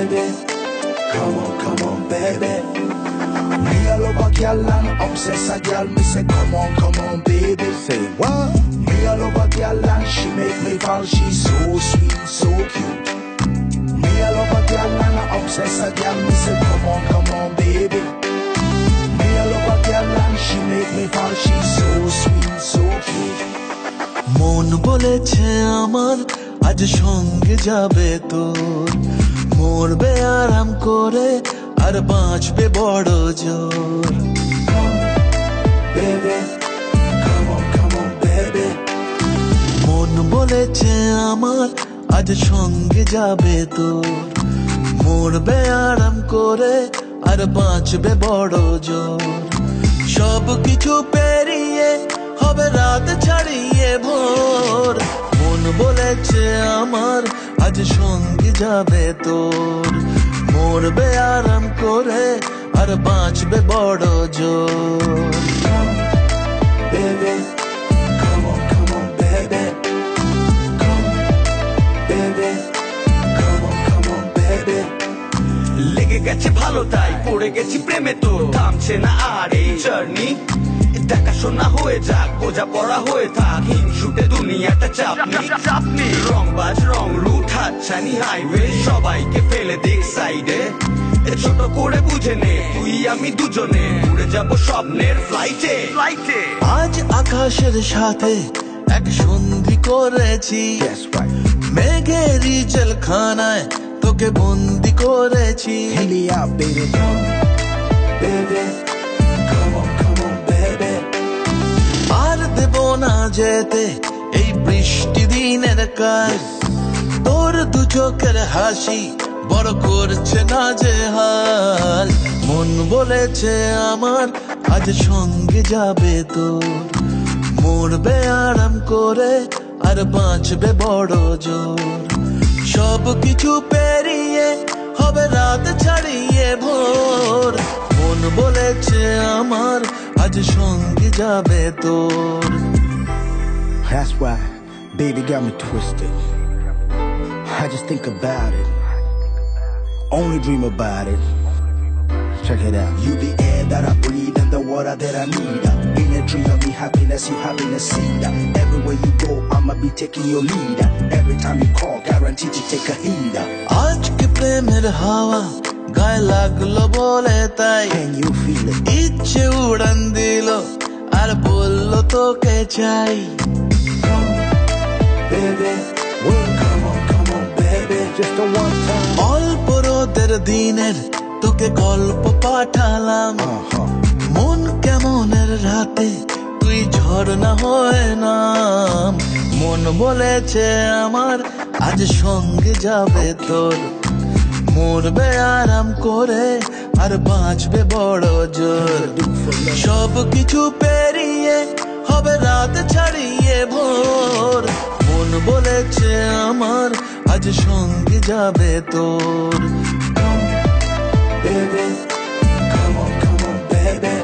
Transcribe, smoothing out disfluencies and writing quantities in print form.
baby. Come on, baby. Me a love a girl and obsess a girl. Me say, come on, baby. Say what? Me a love a girl and she make me fall. She's so sweet, so cute. Me a love a girl and I obsess a girl. Me say, come on, baby. Me a love a girl and she make me fall. She's so sweet, so cute. মন বলেছে আমার আজ সঙ্গে যাবে তোর, মরবে আরাম করে আর বাঁচবে বড় জোর। Baby, come on, baby. মন বলেছে আমার আজ সঙ্গে যাবে তোর, মরবে আরাম করে আর বাঁচবে বড় জোর। সব কিছু পেরিয়ে হবে রাত ছাড়িয়ে ভোর, মন বলেছে আমার আজ সঙ্গে যাবে তোর, মরবে আরাম করে আর বাঁচবে বড় জোর। Baby, come on, baby. Baby, come on, baby. লেগে গেছে ভালো তাই পড়ে গেছি প্রেমে, তোর থামছে না আর এই জার্নি। দেখাশোনা হয়ে যাক, বোঝা পড়া হয়ে থাক, হিংসুটে দুনিয়াটা চাপনি। রংবাজ রং রুট হাতছানি হাইওয়ে, সবাইকে ফেলে দিক সাইডে। ছোট করে বুঝে নে তুই আমি দুজনে উড়ে যাব স্বপ্নের ফ্লাইটে। আজ আকাশের সাথে এক সন্ধি করেছি, মেঘেরই জেলখানায় তোকে বন্দি করেছি। Hit me out, baby. Baby, come on, baby. আর দেব না যেতে এই বৃষ্টি দিনের কাজ, তোর দু চোখের হাসি বড় করছে না যে হাল। মন বলেছে আমার আজ সঙ্গে যাবে তোর, মরবে আরাম করে আর বাঁচবে বড় জোর। সব কিছু পেরিয়ে হবে রাত ছাড়িয়ে ভোর, মন বলেছে আমার আজ সঙ্গে যাবে তোর। That's why baby got me twisted. I just think about it, only dream about it. Check it out. You the air that I breathe and the water that I need. In a dream of me happiness, you happiness seed. Everywhere you go, I'ma be taking your lead. Every time you call, guaranteed to take a heed. আজকে প্রেমের হাওয়া গায়ে লাগলো বলে তাই, Can you feel it? ইচ্ছে উড়ান দিল আর বললো তোকে চাই। Baby, well, come on, baby. Just the one time. অল্প রোদের দিনের তোকে গল্প পাঠালাম, মন কেমনের রাতে তুই ঝর্ণা হয়ে নাম। মন বলেছে আমার আজ সঙ্গে যাবে তোর, মরবে আরাম করে আর বাঁচবে বড় জোর। সব কিছু পেরিয়ে হবে রাত ছাড়িয়ে ভোর, মন বলেছে আমার আজ সঙ্গে যাবে তোর। Baby, come on, baby.